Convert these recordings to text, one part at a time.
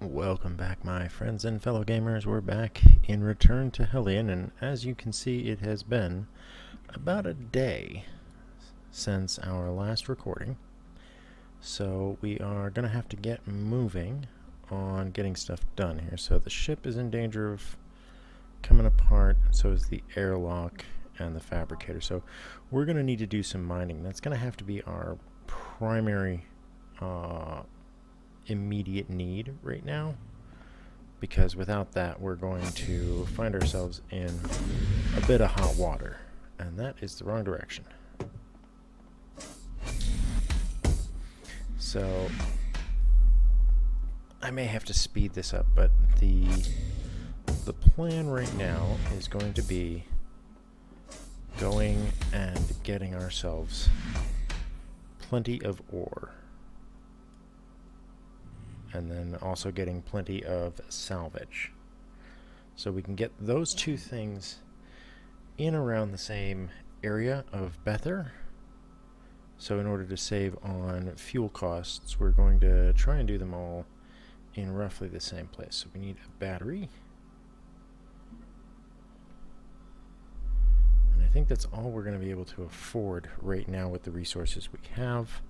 Welcome back, my friends and fellow gamers. We're back in Return to Hellion, and as you can see, it has been about a day since our last recording. So we are going to have to get moving on getting stuff done here. So the ship is in danger of coming apart, and so is the airlock and the fabricator. So we're going to need to do some mining. That's going to have to be our primary immediate need right now, because without that we're going to find ourselves in a bit of hot water, and that is the wrong direction. So I may have to speed this up, but the plan right now is going to be going and getting ourselves plenty of ore, and then also getting plenty of salvage. So we can get those two things in around the same area of Bether. So in order to save on fuel costs, we're going to try and do them all in roughly the same place. So we need a battery. And I think that's all we're going to be able to afford right now with the resources we have.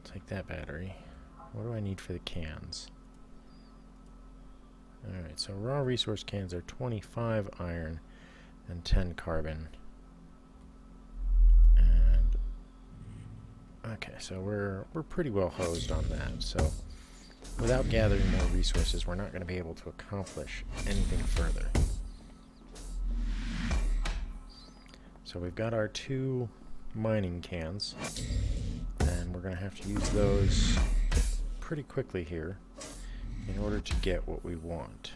Take that battery. What do I need for the cans? Alright, so raw resource cans are 25 iron and 10 carbon. And okay, so we're pretty well hosed on that. So without gathering more resources, we're not going to be able to accomplish anything further. So we've got our 2 mining cans, and we're going to have to use those pretty quickly here in order to get what we want.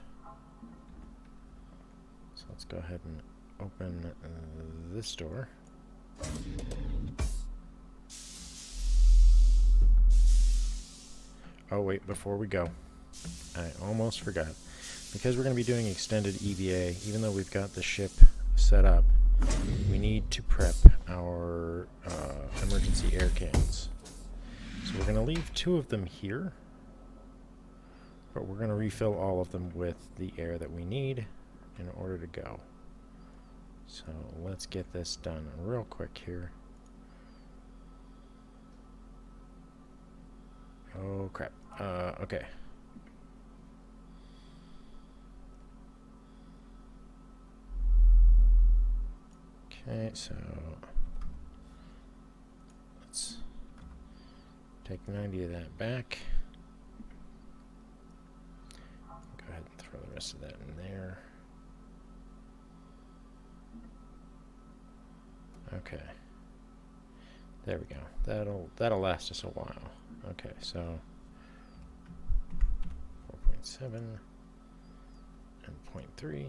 So let's go ahead and open this door. Oh wait, before we go, I almost forgot. Because we're going to be doing extended EVA, even though we've got the ship set up, we need to prep our emergency air cans. So we're going to leave 2 of them here, but we're going to refill all of them with the air that we need in order to go. So let's get this done real quick here. Oh crap. Okay. Okay, so let's take 90 of that back. Go ahead and throw the rest of that in there. Okay. There we go. That'll last us a while. Okay, so 4.7 and 0.3.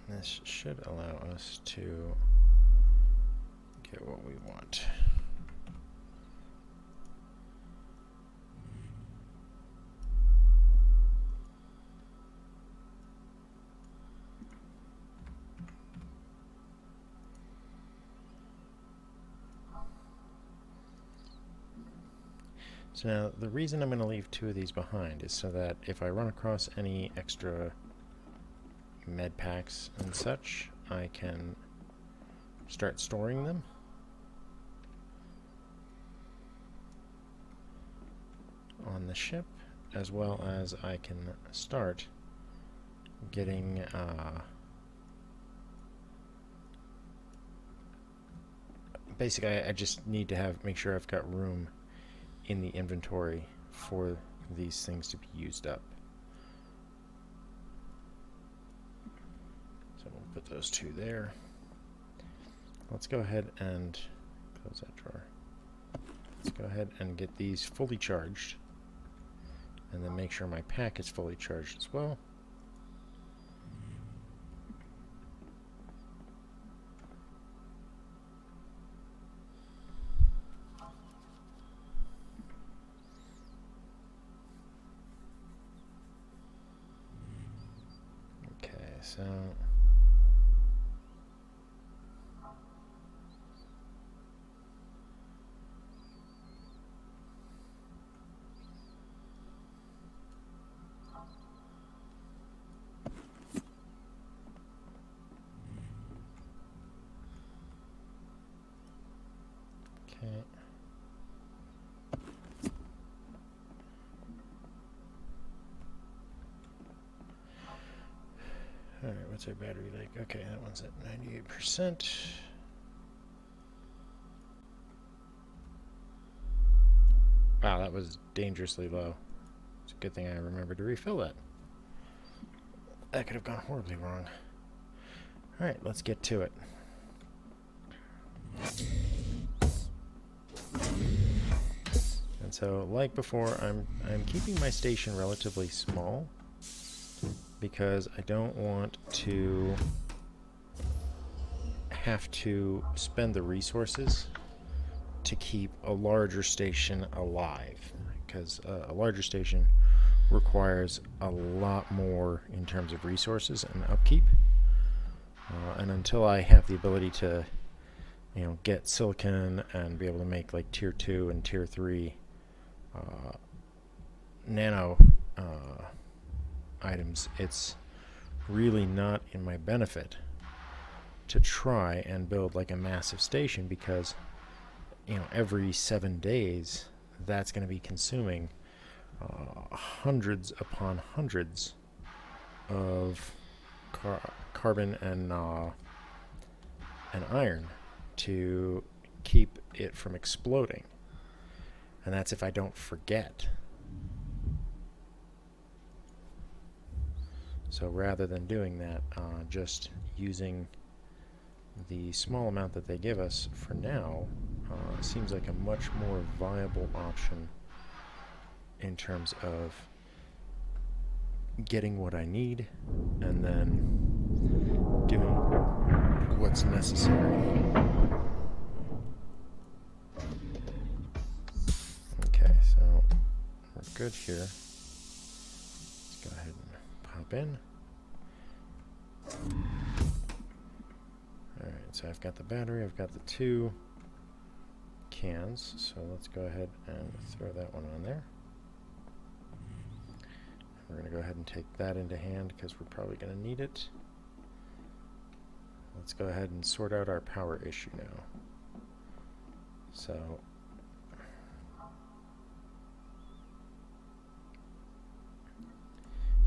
This should allow us to get what we want. So now the reason I'm going to leave 2 of these behind is so that if I run across any extra med packs and such, I can start storing them. On the ship, as well as I can start getting basically, I just need to make sure I've got room in the inventory for these things to be used up. So we'll put those two there. Let's go ahead and close that drawer. Let's go ahead and get these fully charged, and then make sure my pack is fully charged as well. Okay, so alright, what's our battery like? Okay, that one's at 98%. Wow, that was dangerously low. It's a good thing I remembered to refill that. That could have gone horribly wrong. Alright, let's get to it. And so, like before, I'm keeping my station relatively small because I don't want to have to spend the resources to keep a larger station alive, because a larger station requires a lot more in terms of resources and upkeep. And until I have the ability to, get silicon and be able to make like tier 2 and tier 3 nano items, it's really not in my benefit to try and build like a massive station, because every 7 days that's going to be consuming hundreds upon hundreds of carbon and iron to keep it from exploding. And that's if I don't forget. So rather than doing that, just using the small amount that they give us for now seems like a much more viable option in terms of getting what I need and then doing what's necessary. Okay, so we're good here. Let's go ahead and pop in. Alright, so I've got the battery, I've got the 2 cans, so let's go ahead and throw that one on there. We're going to go ahead and take that into hand because we're probably going to need it. Let's go ahead and sort out our power issue now. So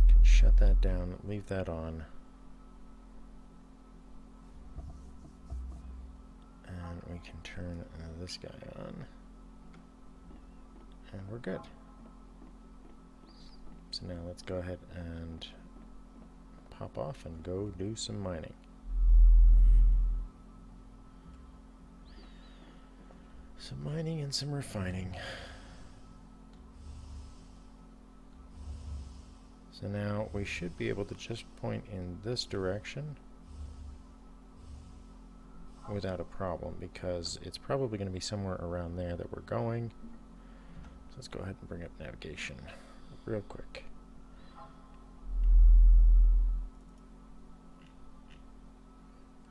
can shut that down, leave that on. And we can turn this guy on. And we're good. So now let's go ahead and pop off and go do some mining. Some mining and some refining. So now we should be able to just point in this direction without a problem, because it's probably going to be somewhere around there that we're going. So let's go ahead and bring up navigation real quick.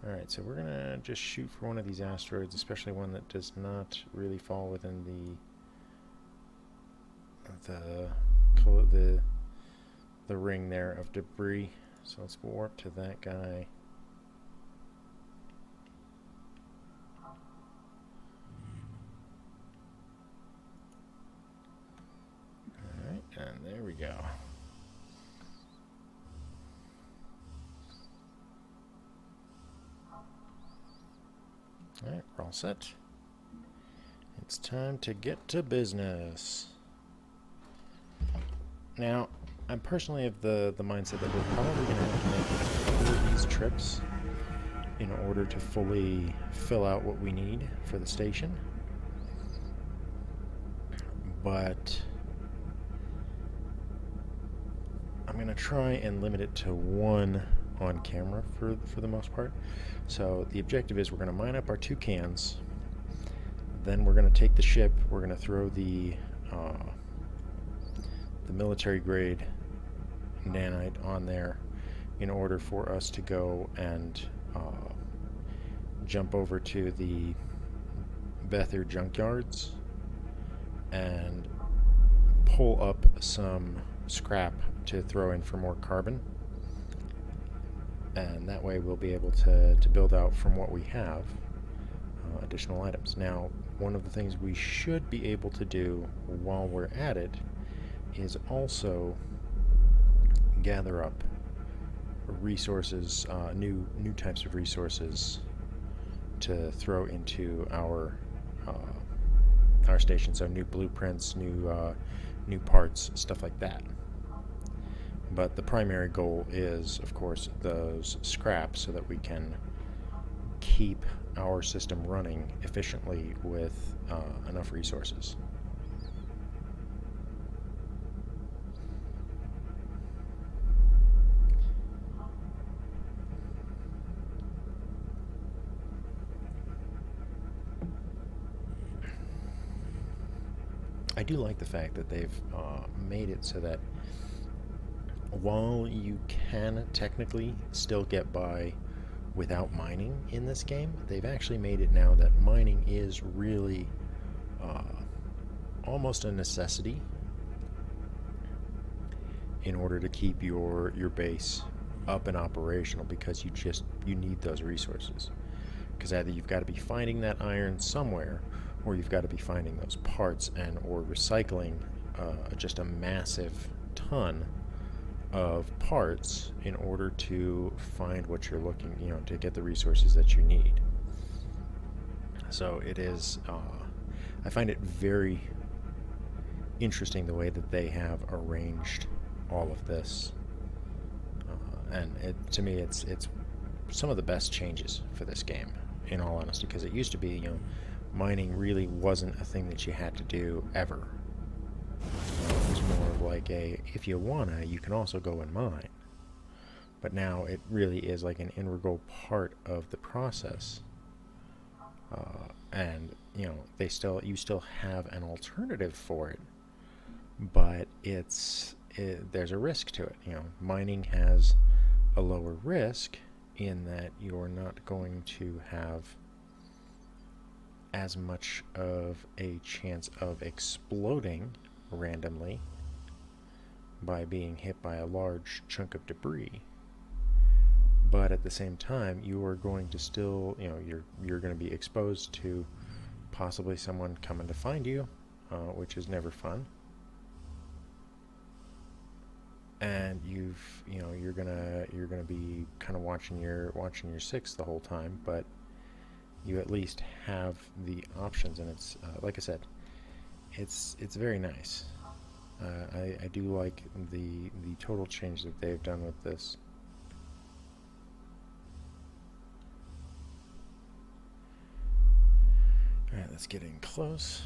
Alright, so we're going to just shoot for one of these asteroids, especially one that does not really fall within the ring there of debris. So let's warp to that guy. Alright, and there we go. Alright, we're all set. It's time to get to business. Now, I'm personally of the mindset that we're probably going to have to make a couple of these trips in order to fully fill out what we need for the station. But I'm going to try and limit it to one on camera for the most part. So the objective is we're going to mine up our 2 cans, then we're going to take the ship, we're going to throw the military grade nanite on there in order for us to go and jump over to the Bether junkyards and pull up some scrap to throw in for more carbon, and that way we'll be able to build out from what we have additional items. Now, one of the things we should be able to do while we're at it is also gather up resources, new types of resources to throw into our station. So new blueprints, new parts, stuff like that. But the primary goal is, of course, those scraps so that we can keep our system running efficiently with enough resources. I do like the fact that they've made it so that while you can technically still get by without mining in this game, they've actually made it now that mining is really almost a necessity in order to keep your base up and operational, because you need those resources. Because either you've got to be finding that iron somewhere, or you've got to be finding those parts and or recycling just a massive ton of parts in order to find what you're looking, to get the resources that you need. So it is, I find it very interesting the way that they have arranged all of this, and to me it's some of the best changes for this game, in all honesty, because it used to be, mining really wasn't a thing that you had to do ever. It was more of like if you wanna, you can also go and mine. But now it really is like an integral part of the process. And you still have an alternative for it, but there's a risk to it. Mining has a lower risk in that you're not going to have as much of a chance of exploding randomly by being hit by a large chunk of debris. But at the same time, you are going to still, you're going to be exposed to possibly someone coming to find you, which is never fun. And you're gonna be kind of watching your 6 the whole time, but you at least have the options, and it's like I said, it's very nice. I do like the total change that they've done with this. Alright, let's get in close.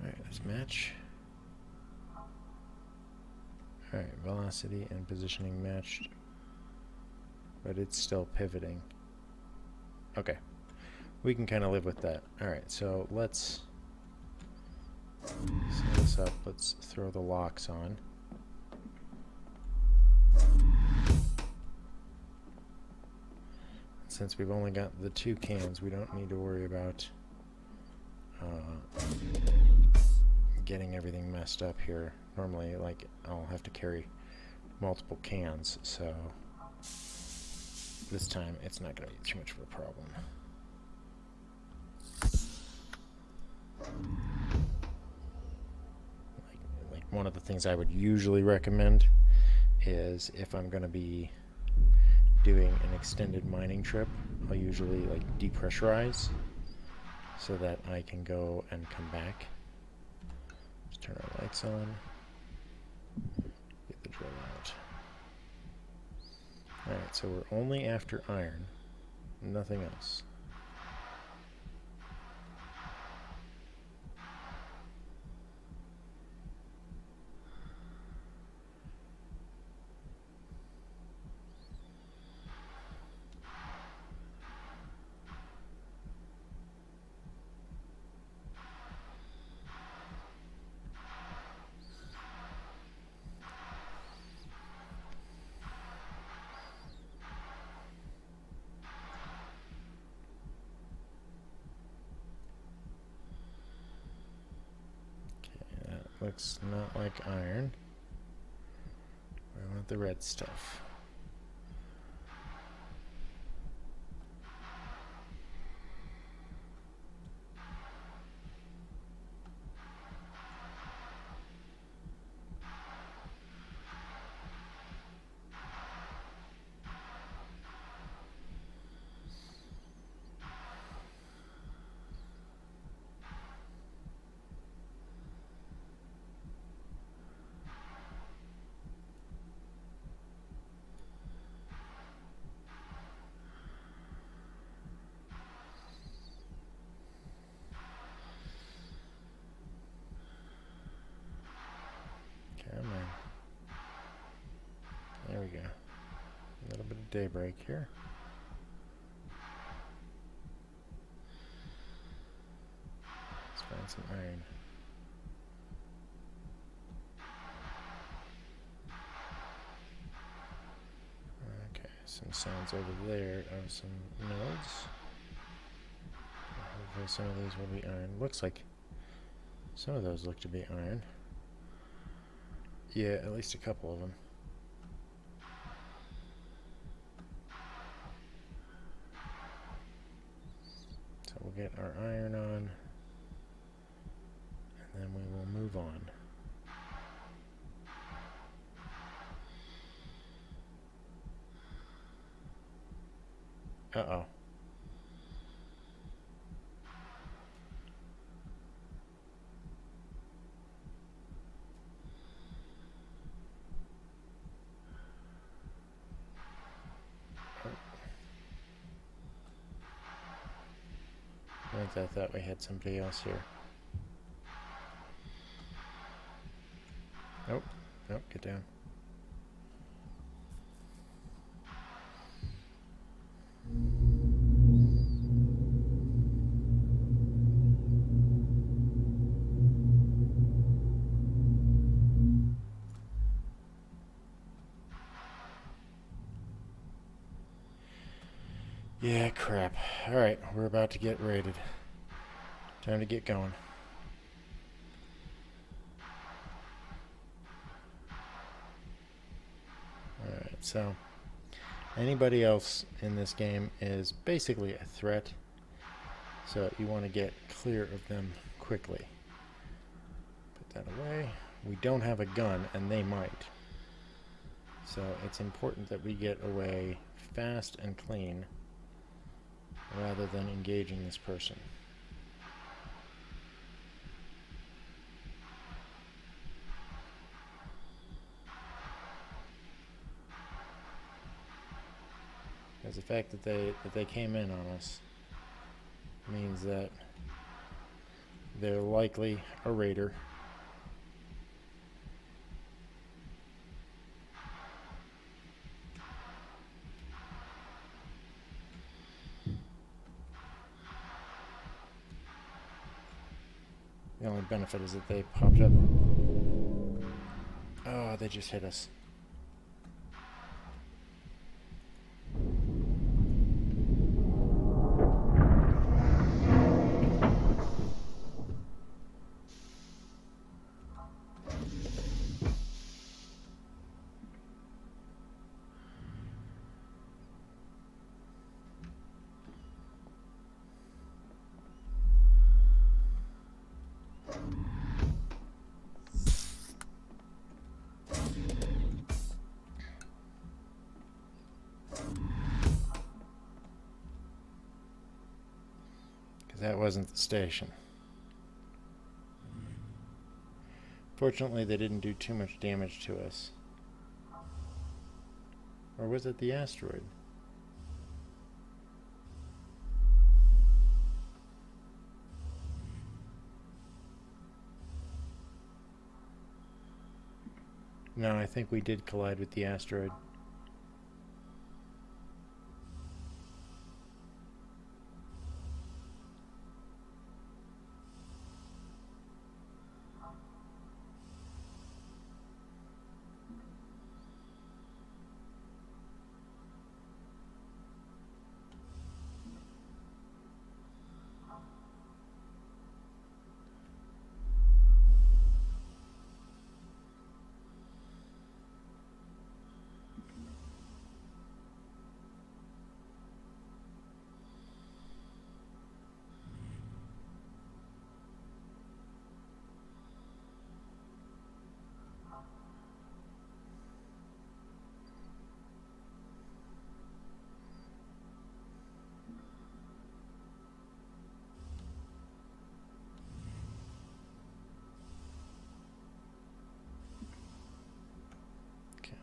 Alright, let's match. Alright, velocity and positioning matched, but it's still pivoting. Okay, we can kind of live with that. Alright, so let's set this up. Let's throw the locks on. Since we've only got the 2 cans, we don't need to worry about getting everything messed up here. Normally, I'll have to carry multiple cans, so this time it's not going to be too much of a problem. Like one of the things I would usually recommend is if I'm going to be doing an extended mining trip, I'll usually like depressurize so that I can go and come back. Just turn our lights on. Get the drill out. Alright, so we're only after iron. Nothing else. Looks not like iron. I want the red stuff. Come on. There we go. A little bit of daybreak here. Let's find some iron. Okay, some sounds over there of some nodes. Hopefully some of these will be iron. Looks like some of those look to be iron. Yeah, at least a couple of them. So we'll get our iron on, and then we will move on. Uh-oh. I thought we had somebody else here. Nope. Nope, get down. Yeah, crap. Alright, we're about to get raided. Time to get going. Alright, so anybody else in this game is basically a threat, so you want to get clear of them quickly. Put that away. We don't have a gun, and they might. So it's important that we get away fast and clean rather than engaging this person. Because the fact that they came in on us means that they're likely a raider. The only benefit is that they popped up. Oh, they just hit us. because that wasn't the station. Fortunately, they didn't do too much damage to us. Or was it the asteroid? No, I think we did collide with the asteroid.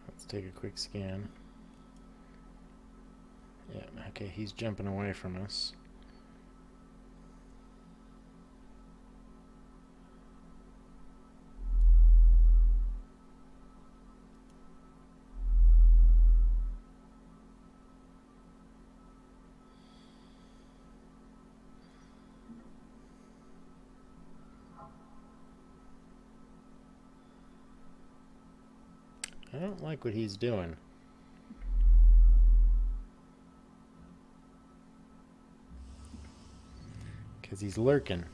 Let's take a quick scan. Yeah, okay, he's jumping away from us. I don't like what he's doing. Because he's lurking.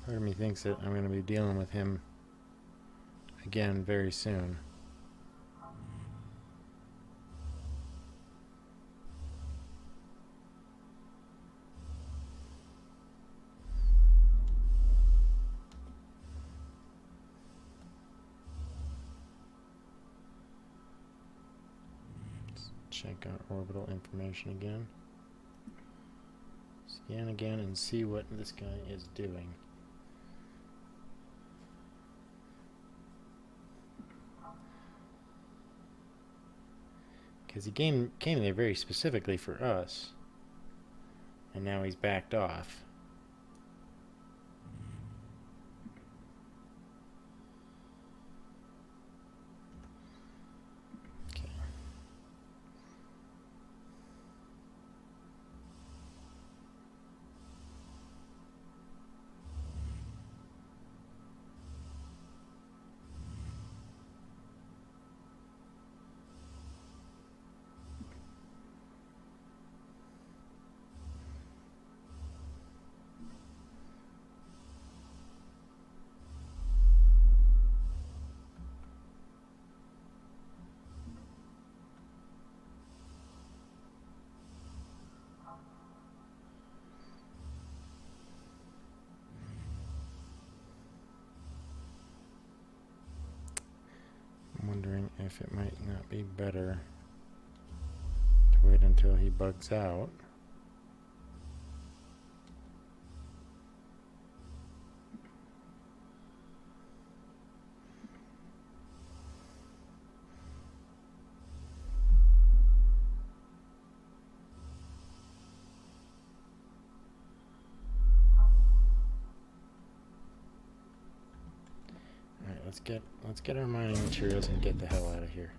Part of me thinks that I'm going to be dealing with him again very soon. Check our orbital information again. Scan again and see what this guy is doing. Because he came there very specifically for us. And now he's backed off. Wondering if it might not be better to wait until he bugs out. Let's get our mining materials and get the hell out of here.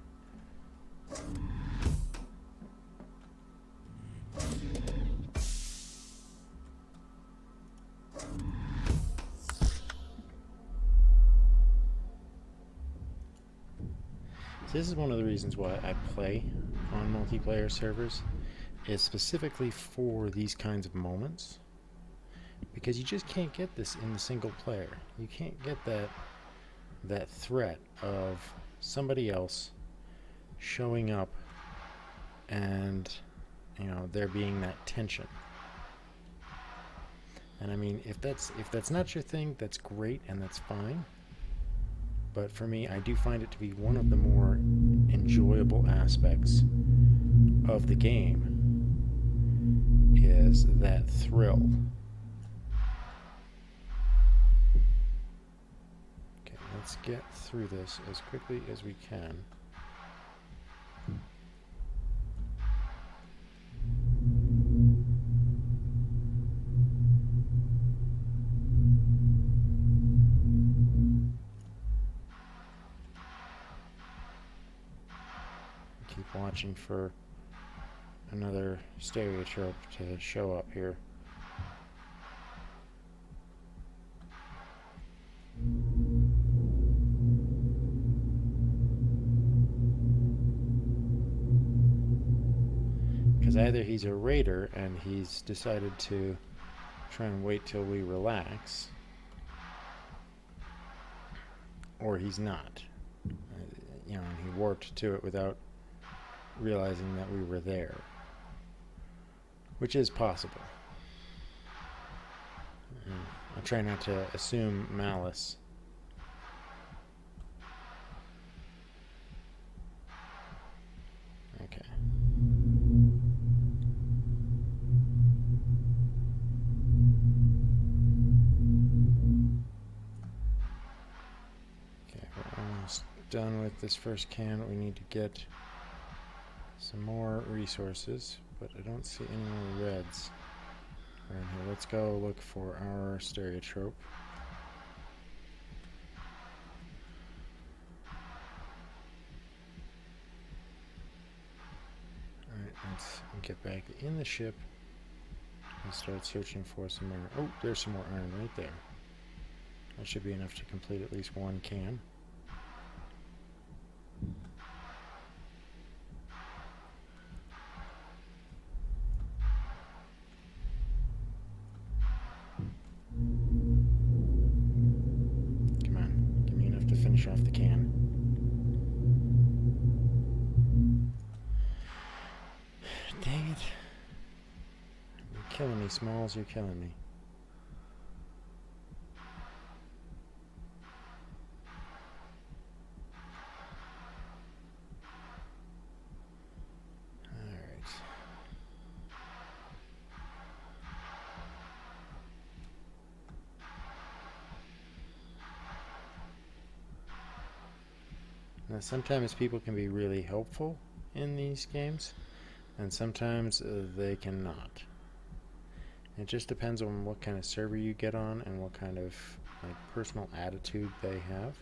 So this is one of the reasons why I play on multiplayer servers, is specifically for these kinds of moments, because you just can't get this in the single player. You can't get that threat of somebody else showing up and, you know, there being that tension. And I mean, if that's not your thing, that's great and that's fine. But for me, I do find it to be one of the more enjoyable enjoyable aspects of the game is that thrill. Okay, let's get through this as quickly as we can. Keep watching for another stereotrope to show up here. Because either he's a raider and he's decided to try and wait till we relax, or he's not. You know, he warped to it without realizing that we were there, which is possible. I try not to assume malice. Okay. Okay, we're almost done with this first can. We need to get some more resources, but I don't see any more reds around here. Let's go look for our stereotrope. Alright, let's get back in the ship and start searching for some more. Oh, there's some more iron right there. That should be enough to complete at least one can. Finish off the can. Dang it. You're killing me, Smalls. You're killing me. Alright. Now, sometimes people can be really helpful in these games, and sometimes they cannot. It just depends on what kind of server you get on and what kind of personal attitude they have.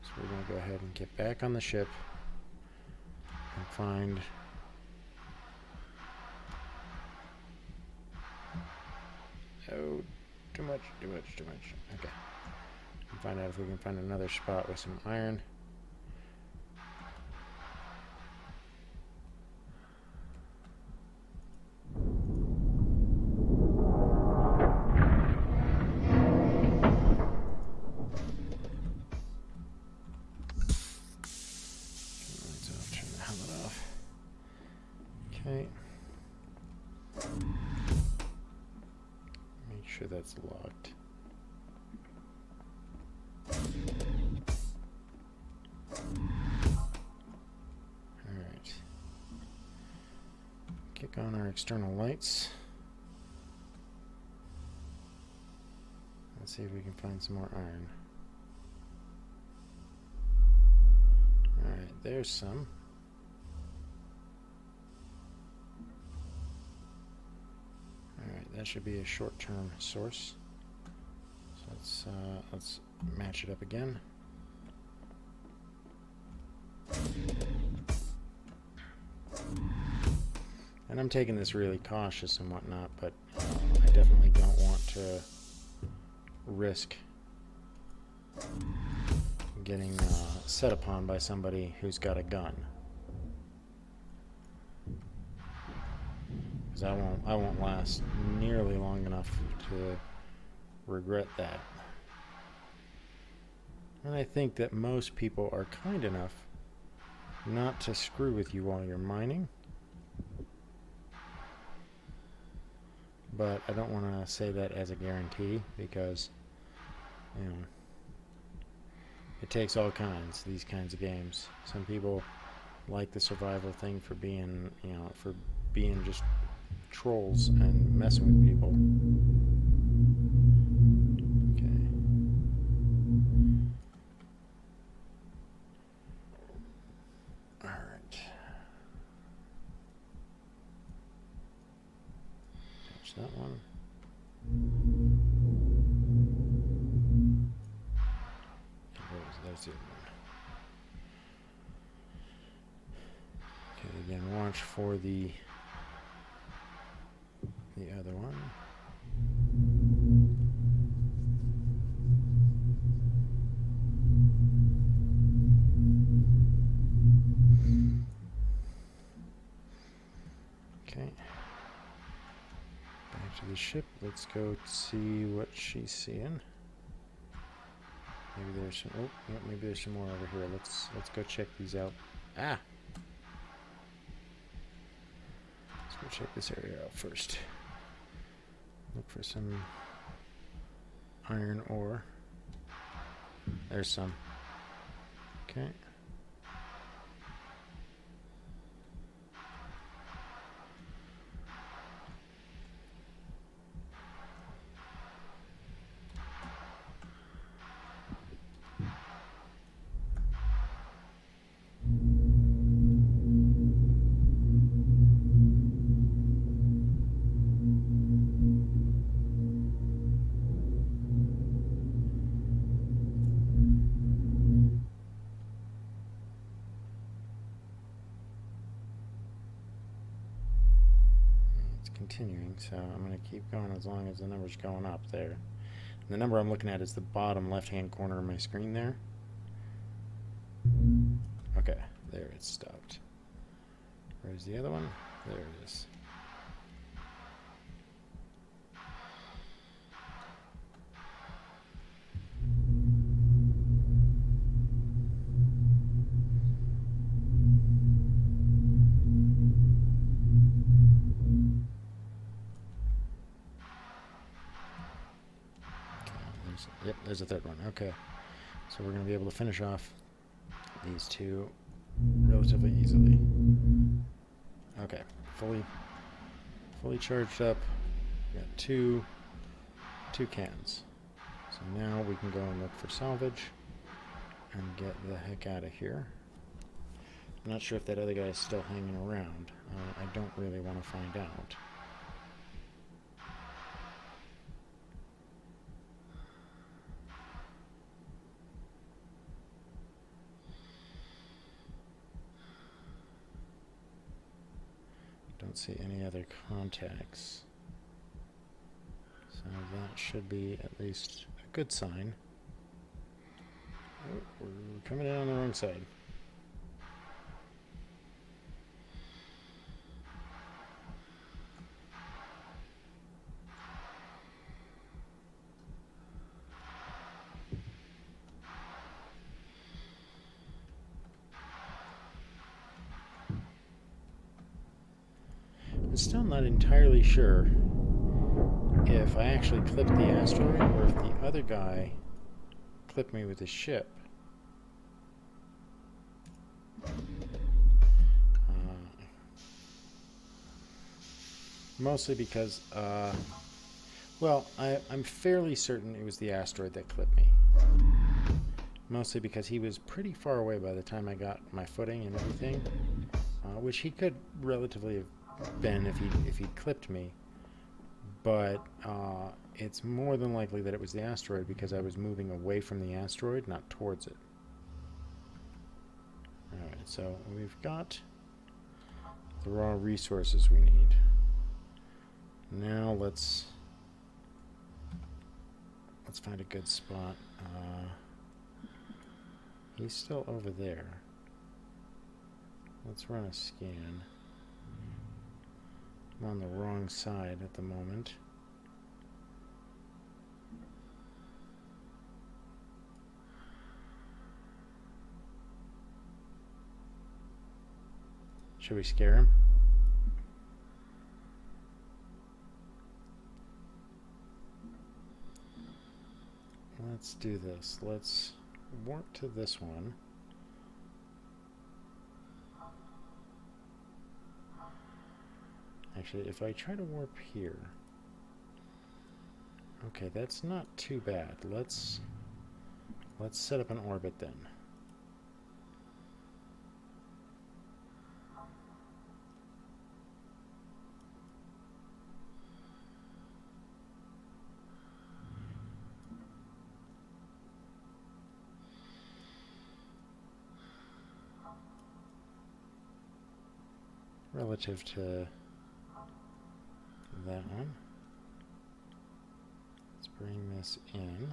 So we're going to go ahead and get back on the ship and find too much. Okay. And find out if we can find another spot with some iron. Turn the helmet off. Okay. Make sure that's locked. Alright. Kick on our external lights. Let's see if we can find some more iron. Alright, there's some. Alright, that should be a short-term source. So let's match it up again. And I'm taking this really cautious and whatnot, but I definitely don't want to risk getting set upon by somebody who's got a gun. Because I won't last nearly long enough to regret that. And I think that most people are kind enough not to screw with you while you're mining. But I don't want to say that as a guarantee, because you know, it takes all kinds, these kinds of games. Some people like the survival thing for being, you know, for being just trolls and messing with people. Okay. Alright. Touch that one. There's the other one. Okay, again, watch for the other one. Okay. Back to the ship. Let's go see what she's seeing. Maybe there's some. Oh, yeah, maybe there's some more over here. Let's go check these out. Ah. Let's go check this area out first. Look for some iron ore. There's some. Okay. Continuing, so I'm going to keep going as long as the number's going up there. And the number I'm looking at is the bottom left-hand corner of my screen there. Okay, there it stopped. Where's the other one? There it is. Yep, there's a third one. Okay, so we're going to be able to finish off these two relatively easily. Okay, fully charged up. We got two cans. So now we can go and look for salvage and get the heck out of here. I'm not sure if that other guy is still hanging around. I don't really want to find out. Don't see any other contacts. So that should be at least a good sign. Oh, we're coming in on the wrong side. I'm still not entirely sure if I actually clipped the asteroid or if the other guy clipped me with his ship. Mostly because, well, I'm fairly certain it was the asteroid that clipped me. Mostly because he was pretty far away by the time I got my footing and everything, which he could relatively have been if he clipped me, but it's more than likely that it was the asteroid because I was moving away from the asteroid, not towards it. Alright, so we've got the raw resources we need. Now let's find a good spot. He's still over there. Let's run a scan. I'm on the wrong side at the moment. Should we scare him? let's do this. Let's warp to this one. Actually, if I try to warp here... Okay, that's not too bad. Let's set up an orbit then. Relative to that one. Let's bring this in.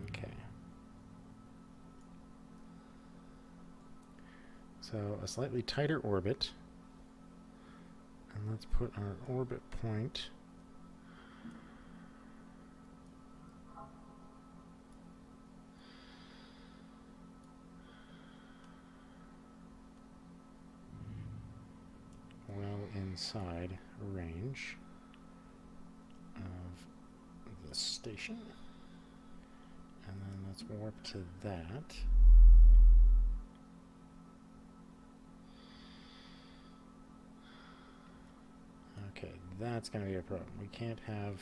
Okay. So a slightly tighter orbit. And let's put our orbit point well inside range of the station. And then let's warp to that. Okay, that's going to be a problem. We can't have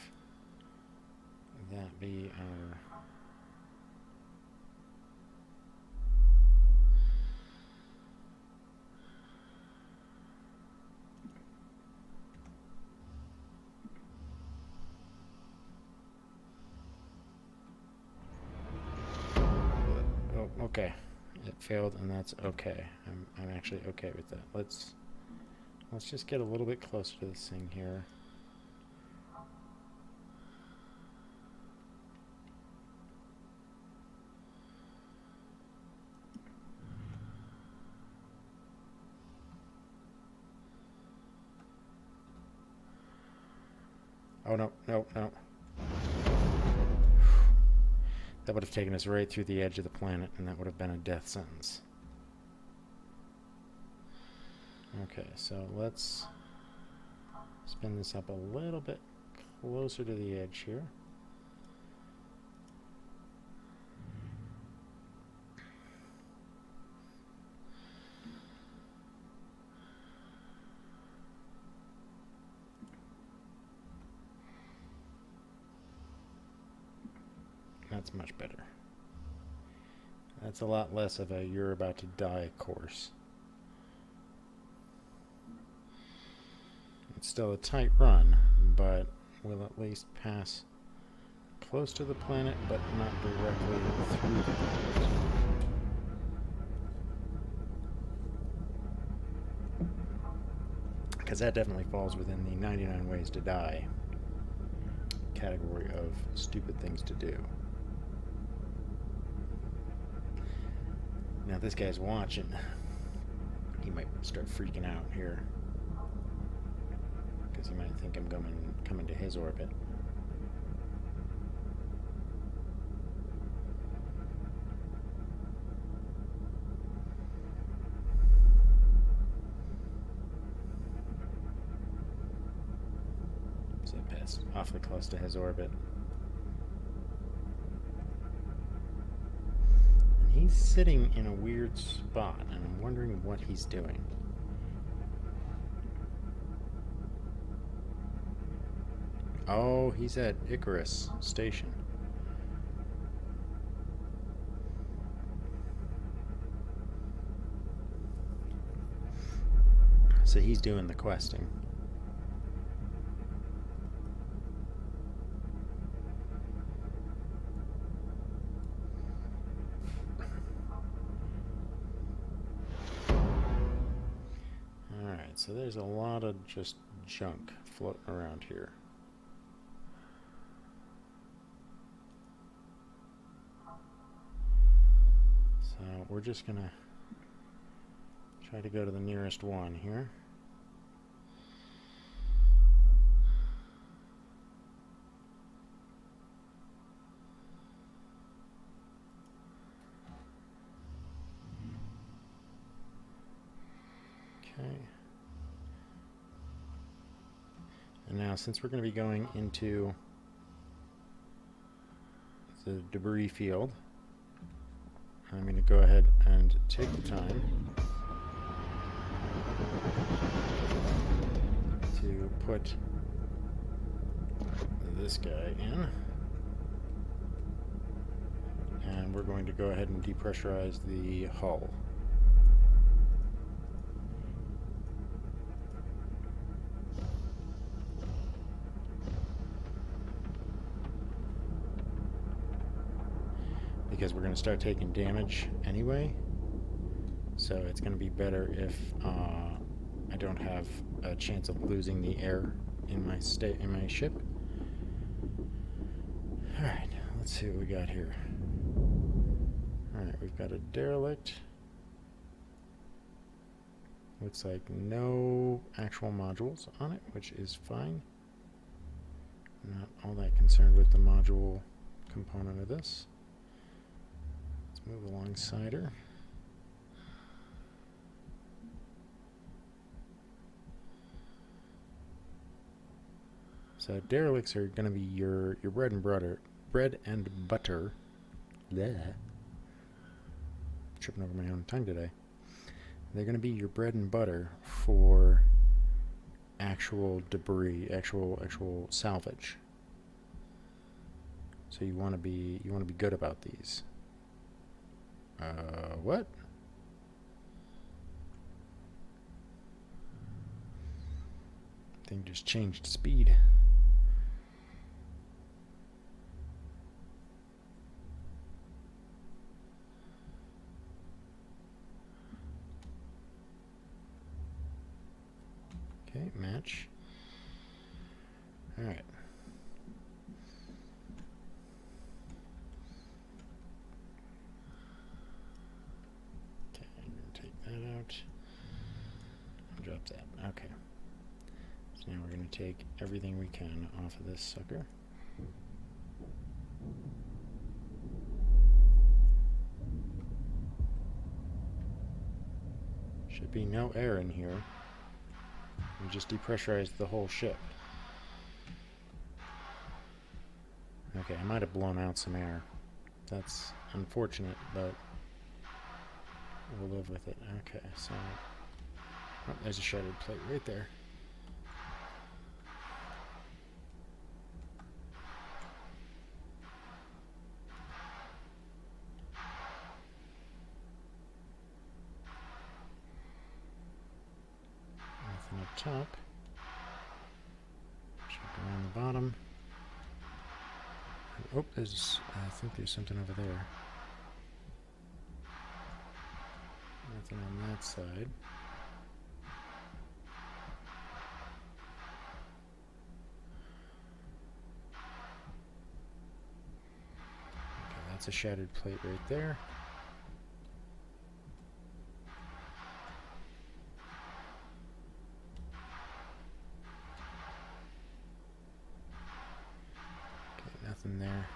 that be our... Oh, okay. It failed, and that's okay. I'm actually okay with that. Let's just get a little bit closer to this thing here. Oh, no, no, no. That would have taken us right through the edge of the planet, and that would have been a death sentence. Okay, so let's spin this up a little bit closer to the edge here. That's much better. That's a lot less of a you're about to die course. It's still a tight run, but we'll at least pass close to the planet, but not directly through the planet. Because that definitely falls within the 99 ways to die category of stupid things to do. Now, if this guy's watching, he might start freaking out here. Because he might think I'm coming to his orbit. So I passed awfully close to his orbit. He's sitting in a weird spot, and I'm wondering what he's doing. Oh, he's at Icarus Station. So he's doing the questing. So there's a lot of just junk floating around here. So we're just going to try to go to the nearest one here. now since we're going to be going into the debris field, I'm going to go ahead and take the time to put this guy in. And we're going to go ahead and depressurize the hull. Because we're going to start taking damage anyway. So it's going to be better if I don't have a chance of losing the air in my ship. Alright, let's see what we got here. Alright, we've got a derelict. Looks like no actual modules on it, which is fine. I'm not all that concerned with the module component of this. Let's move alongside her. So derelicts are going to be your bread and butter. Bleh. Tripping over my own tongue today. They're going to be your bread and butter for actual debris, actual salvage. So you want to be good about these. What? Thing just changed speed. Okay, match. Alright. Okay, I'm going to take that out. And drop that. Okay. So now we're going to take everything we can off of this sucker. Should be no air in here. We just depressurized the whole ship. Okay, I might have blown out some air. That's unfortunate, but we'll live with it. Okay, so oh, there's a shattered plate right there. Nothing up top. Check around the bottom. Oh, I think there's something over there. Nothing on that side. Okay, that's a shattered plate right there. Nothing there.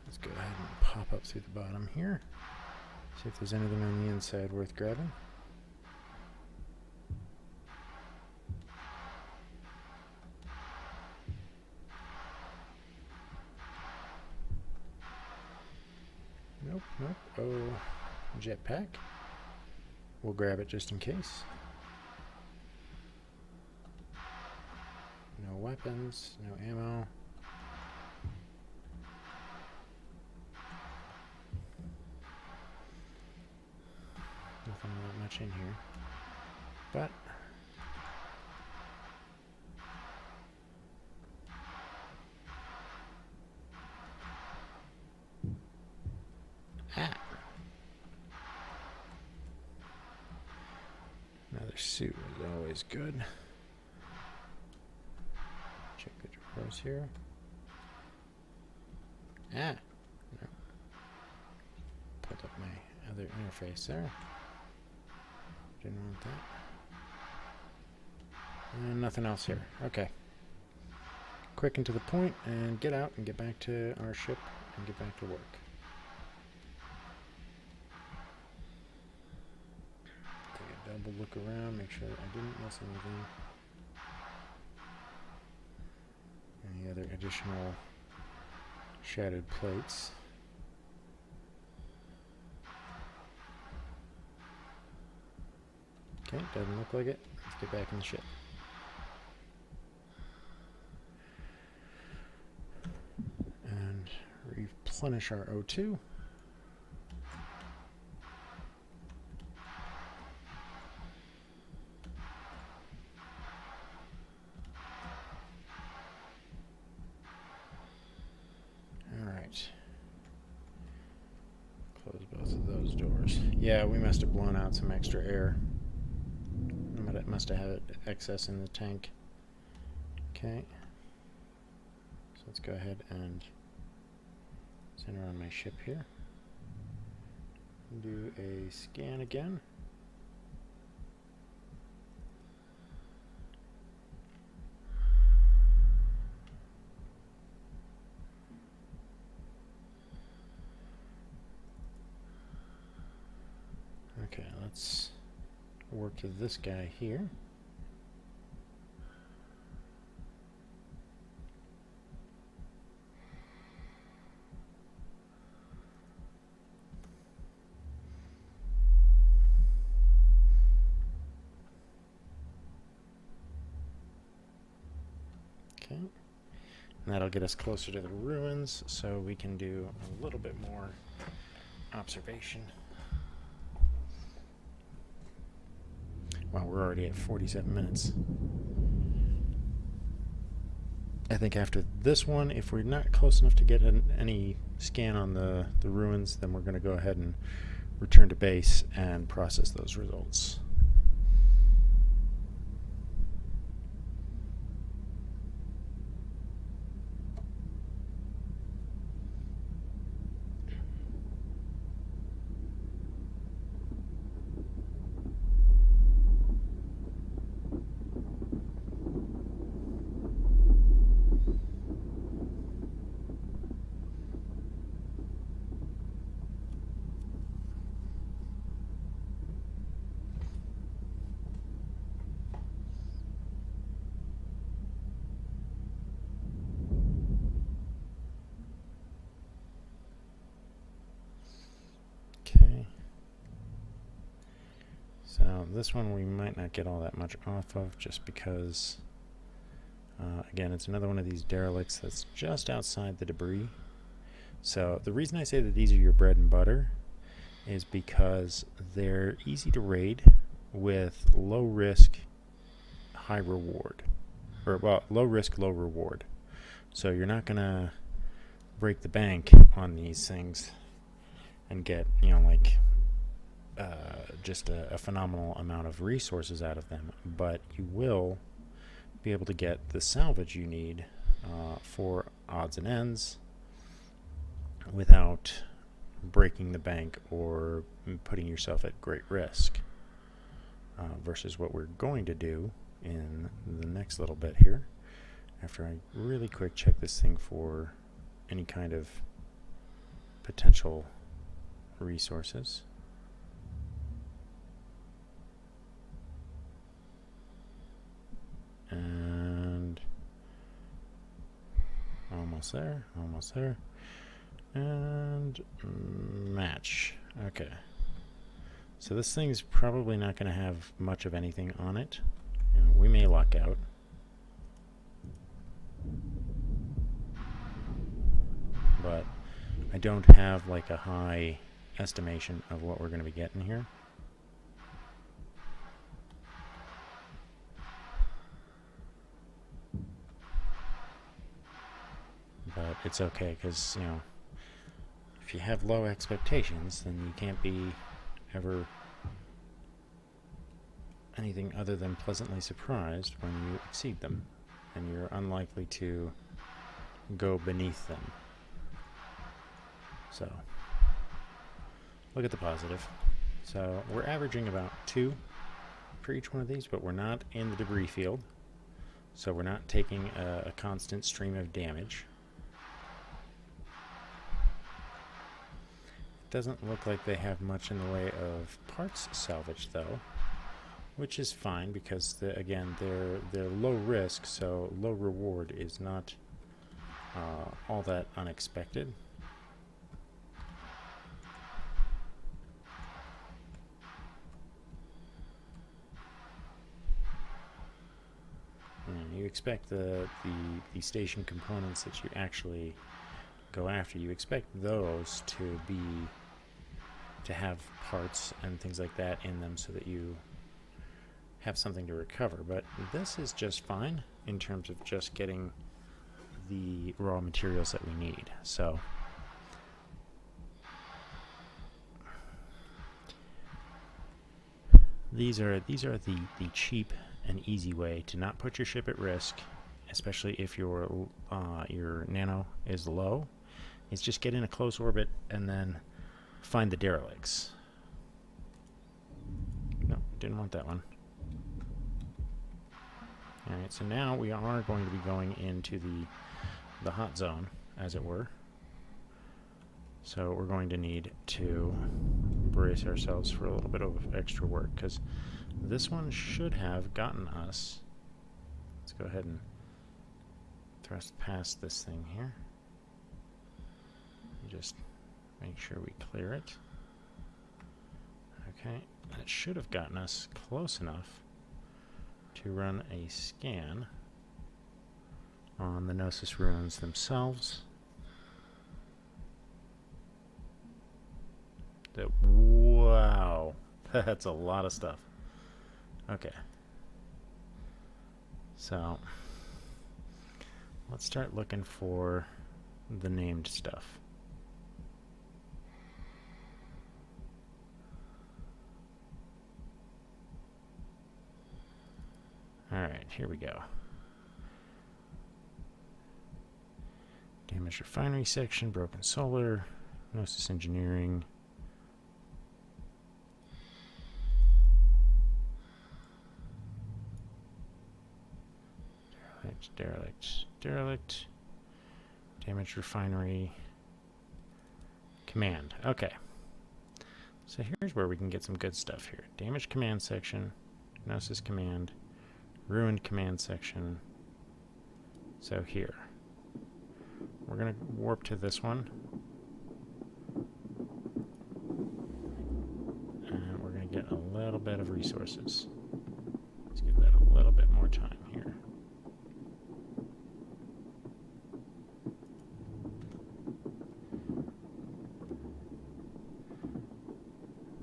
Let's go ahead and pop up through the bottom here. See if there's anything on the inside worth grabbing. Nope, nope. Oh, jetpack. We'll grab it just in case. No weapons, no ammo. Nothing that much in here, but another suit is always good. Check the drawers here. No. Put up my other interface there. Didn't want that. And nothing else here. Okay. Quick and to the point, and get out and get back to our ship and get back to work. Take a double look around, make sure I didn't miss anything. Any other additional shattered plates? Okay, doesn't look like it. Let's get back in the ship. And replenish our O2. Alright. Close both of those doors. Yeah, we must have blown out some extra air. Must have had excess in the tank. Okay. So let's go ahead and center on my ship here. Do a scan again. Okay, let's work to this guy here. Okay, and that'll get us closer to the ruins, so we can do a little bit more observation. Wow, we're already at 47 minutes. I think after this one, if we're not close enough to get any scan on the ruins, then we're going to go ahead and return to base and process those results. Okay. So this one we might not get all that much off of, just because, again, it's another one of these derelicts that's just outside the debris. So the reason I say that these are your bread and butter is because they're easy to raid with low risk, high reward. Or, well, low risk, low reward. So you're not going to break the bank on these things and get, just a phenomenal amount of resources out of them, but you will be able to get the salvage you need for odds and ends without breaking the bank or putting yourself at great risk, versus what we're going to do in the next little bit here, after I really quick check this thing for any kind of potential resources. And almost there, and match. Okay, so this thing's probably not going to have much of anything on it. We may luck out. But I don't have like a high estimation of what we're going to be getting here. But it's okay, because, if you have low expectations, then you can't be ever anything other than pleasantly surprised when you exceed them, and you're unlikely to go beneath them. So, look at the positive. So, we're averaging about 2 for each one of these, but we're not in the debris field, so we're not taking a constant stream of damage. Doesn't look like they have much in the way of parts salvage, though, which is fine, because again, they're low risk, so low reward is not all that unexpected. And you expect the station components that you actually go after, you expect those to have parts and things like that in them so that you have something to recover. But this is just fine in terms of just getting the raw materials that we need. So these are the cheap and easy way to not put your ship at risk, especially if your nano is low. Is just get in a close orbit and then find the derelicts. No, didn't want that one. Alright, so now we are going to be going into the hot zone, as it were. So we're going to need to brace ourselves for a little bit of extra work, because this one should have gotten us. Let's go ahead and thrust past this thing here. Just make sure we clear it. Okay, that should have gotten us close enough to run a scan on the Gnosis ruins themselves. Wow, that's a lot of stuff. Okay, so let's start looking for the named stuff. Alright, here we go. Damaged refinery section, broken solar, Gnosis engineering. Derelict. Damaged refinery. Command. Okay. So here's where we can get some good stuff here. Damaged command section, Gnosis command, ruined command section. So here. We're going to warp to this one. And we're going to get a little bit of resources. Let's give that a little bit more time here.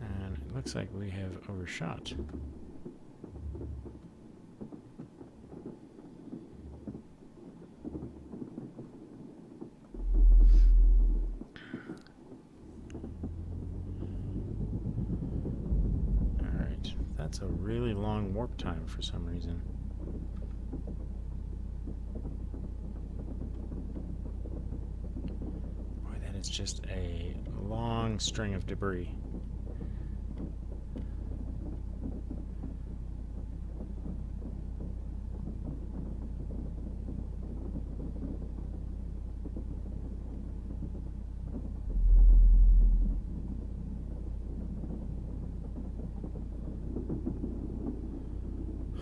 And it looks like we have overshot. That's a really long warp time for some reason. Boy, that is just a long string of debris.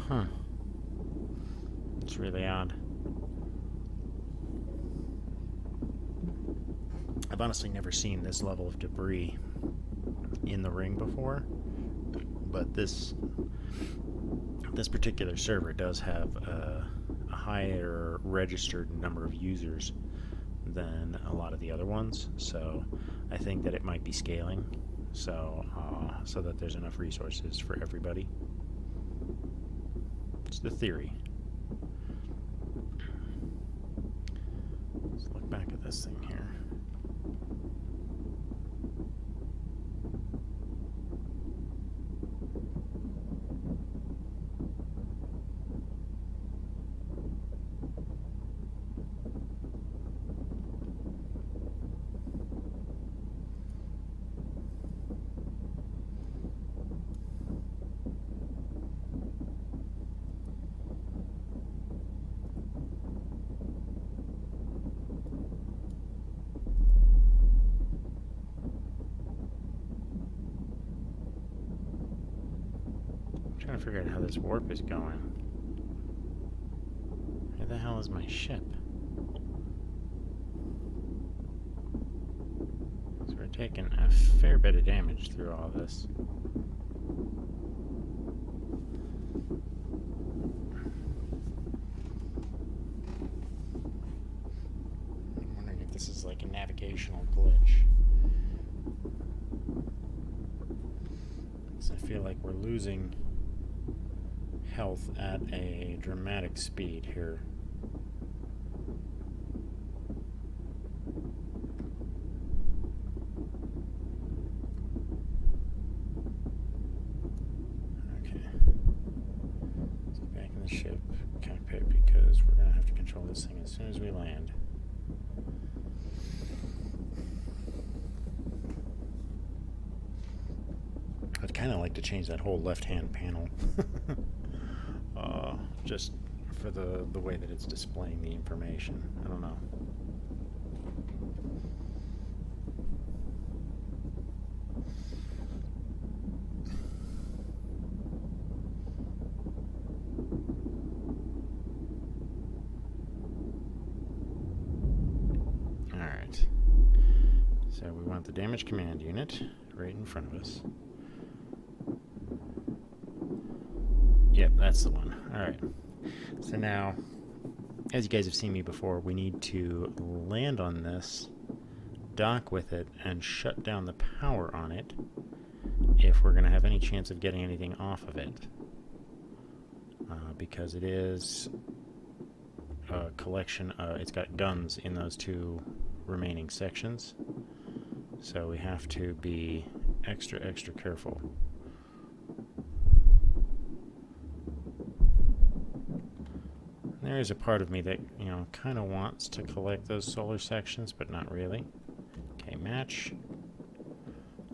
Huh. It's really odd. I've honestly never seen this level of debris in the ring before, but this particular server does have a higher registered number of users than a lot of the other ones, so I think that it might be scaling, so that there's enough resources for everybody. It's the theory. Let's look back at this thing here. Trying to figure out how this warp is going. Where the hell is my ship? taking a fair bit of damage through all this. I'm wondering if this is like a navigational glitch. I feel like we're losing health at a dramatic speed here. Okay. Let's get back in the ship cockpit because we're going to have to control this thing as soon as we land. I'd kind of like to change that whole left-hand panel, just for the way that it's displaying the information. I don't know. All right. So we want the damage command unit right in front of us. Yep, that's the one. Alright. So now, as you guys have seen me before, we need to land on this, dock with it, and shut down the power on it if we're going to have any chance of getting anything off of it. Because it is a collection, it's got guns in those two remaining sections. So we have to be extra careful. There is a part of me that, you know, kind of wants to collect those solar sections, but not really. Okay, match.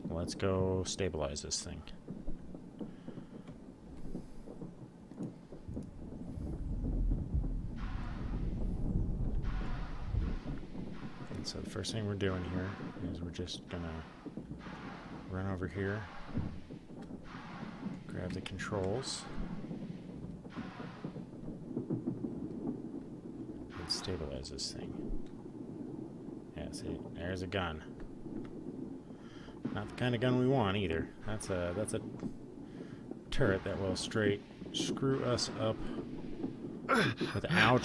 Let's go stabilize this thing. And so the first thing we're doing here is we're just gonna run over here, grab the controls, stabilize this thing. Yeah, see, there's a gun. Not the kind of gun we want either. That's a turret that will straight screw us up without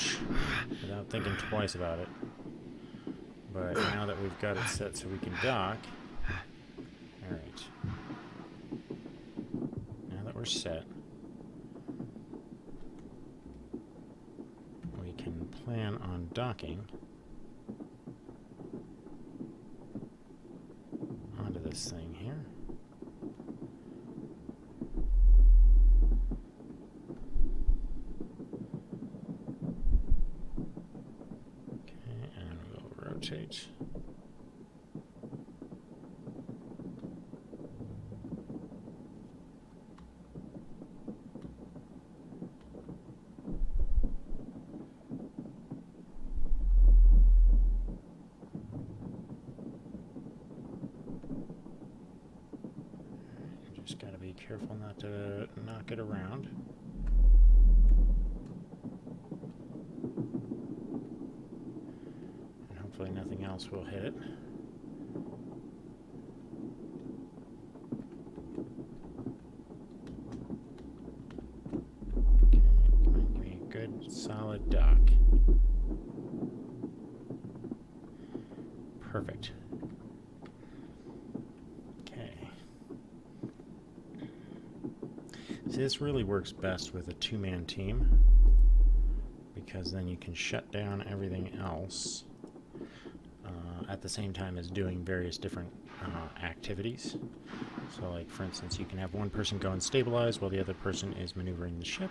thinking twice about it. But now that we've got it set so we can dock, alright. Now that we're set, we can plan on docking onto this thing here. Okay, and we'll rotate. Just gotta be careful not to knock it around. And hopefully nothing else will hit it. Okay, come on, give me a good solid dock. Perfect. See, this really works best with a two-man team because then you can shut down everything else at the same time as doing various different activities. So like, for instance, you can have one person go and stabilize while the other person is maneuvering the ship.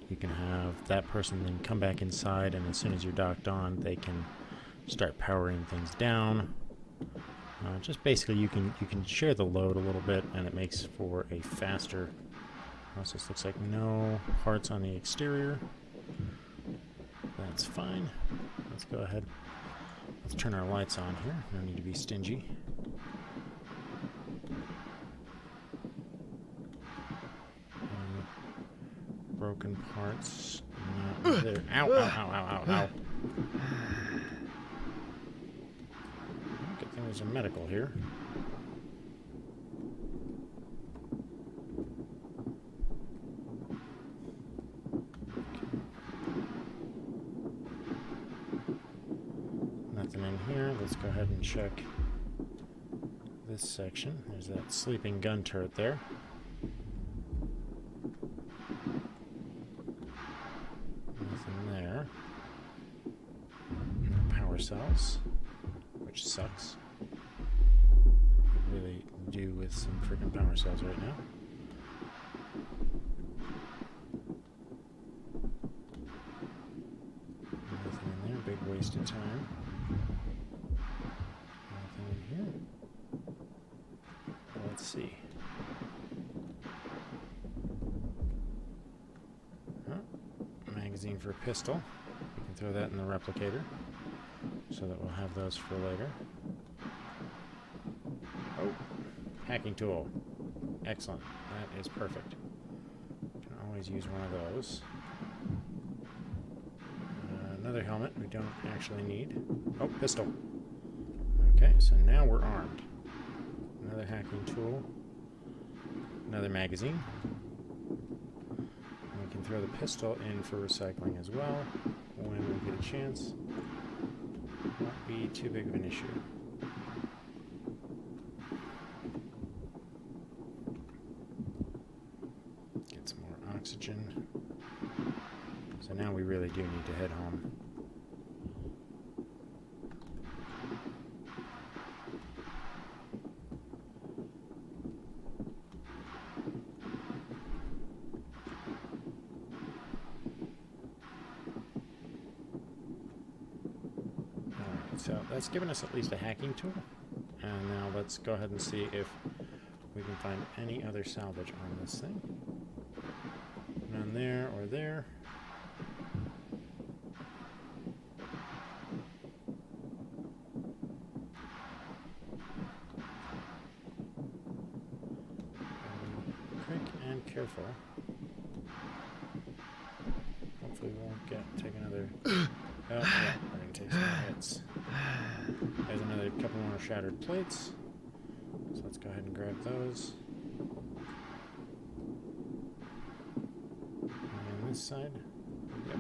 You can have that person then come back inside, and as soon as you're docked on, they can start powering things down. Just basically you can share the load a little bit, and it makes for a faster. This looks like no parts on the exterior. That's fine. Let's go ahead. Let's turn our lights on here. No need to be stingy. Broken parts. Not there. Ow, ow, ow, ow, ow, ow. Good thing there's a medical here. Nothing in here. Let's go ahead and check this section. There's that sleeping gun turret there. Nothing there. No power cells, which sucks. Really do with some freaking power cells right now. Nothing in there. Big waste of time. Nothing in here. Let's see. Magazine for a pistol. We can throw that in the replicator so that we'll have those for later. Oh, hacking tool. Excellent. That is perfect. Can always use one of those. Another helmet we don't actually need. Oh, pistol. Okay, so now we're armed. Another hacking tool. Another magazine. We can throw the pistol in for recycling as well when we get a chance. Won't be too big of an issue. Get some more oxygen. So now we really do need to head home. So that's given us at least a hacking tool. And now let's go ahead and see if we can find any other salvage on this thing. None there or there. Quick and careful. Hopefully we won't take another... Oh, yeah, we're going to take some more hits. There's another couple more shattered plates. So let's go ahead and grab those. And on this side. Yep.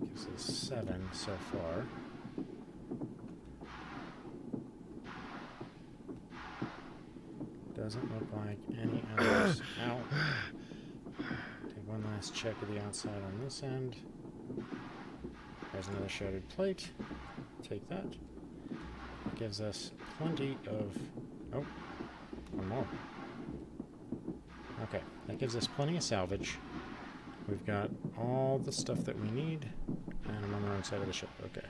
Gives us 7 so far. Doesn't look like any others. Ow. Take one last check of the outside on this end. There's another shattered plate. Take that. Gives us plenty of... Oh, one more. Okay, that gives us plenty of salvage. We've got all the stuff that we need. And I'm on the wrong side of the ship. Okay.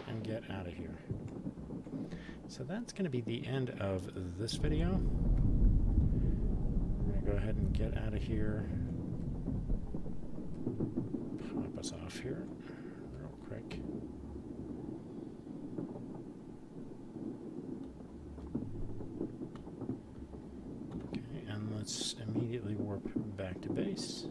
And get out of here. So that's going to be the end of this video. We're going to go ahead and get out of here. Pop us off here real quick. Okay, and let's immediately warp back to base.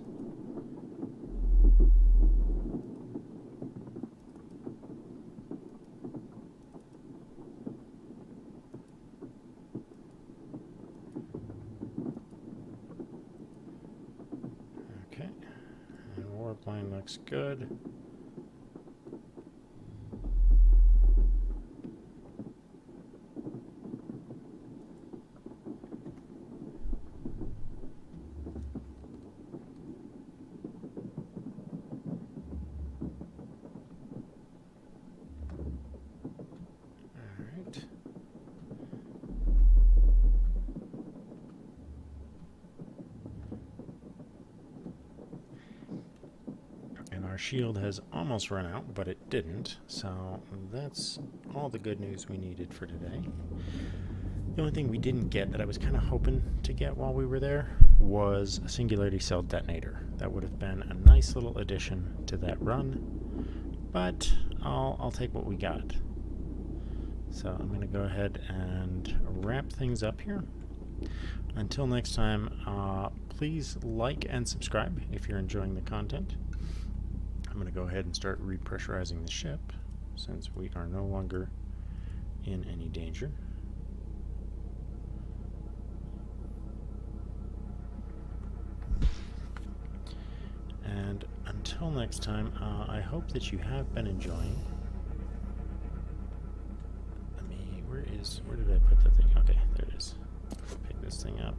Line looks good. All right. Our shield has almost run out, but it didn't, so that's all the good news we needed for today. The only thing we didn't get that I was kind of hoping to get while we were there was a singularity cell detonator. That would have been a nice little addition to that run, but I'll take what we got. So I'm going to go ahead and wrap things up here. Until next time, please like and subscribe if you're enjoying the content. I'm going to go ahead and start repressurizing the ship since we are no longer in any danger. And until next time, I hope that you have been enjoying. Where did I put the thing? Okay, there it is. Pick this thing up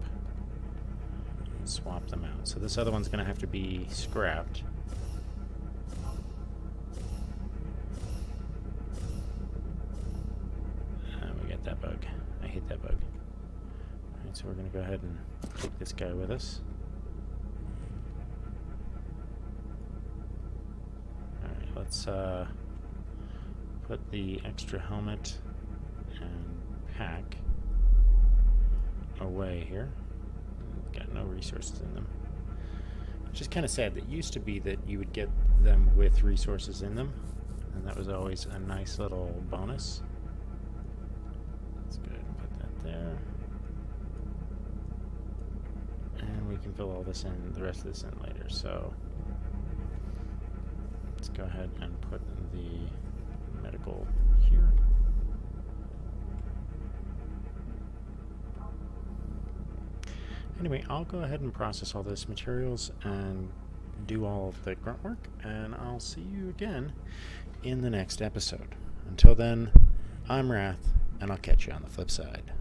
and swap them out. So this other one's going to have to be scrapped. And we got that bug. I hate that bug. Alright, so we're going to go ahead and take this guy with us. Alright, let's put the extra helmet and pack away here. Got no resources in them. Which is kind of sad. That used to be that you would get them with resources in them, and that was always a nice little bonus. Let's go ahead and put that there. And we can fill all this in, the rest of this in later. So let's go ahead and put the medical here. Anyway, I'll go ahead and process all those materials and do all of the grunt work, and I'll see you again in the next episode. Until then, I'm Wrath, and I'll catch you on the flip side.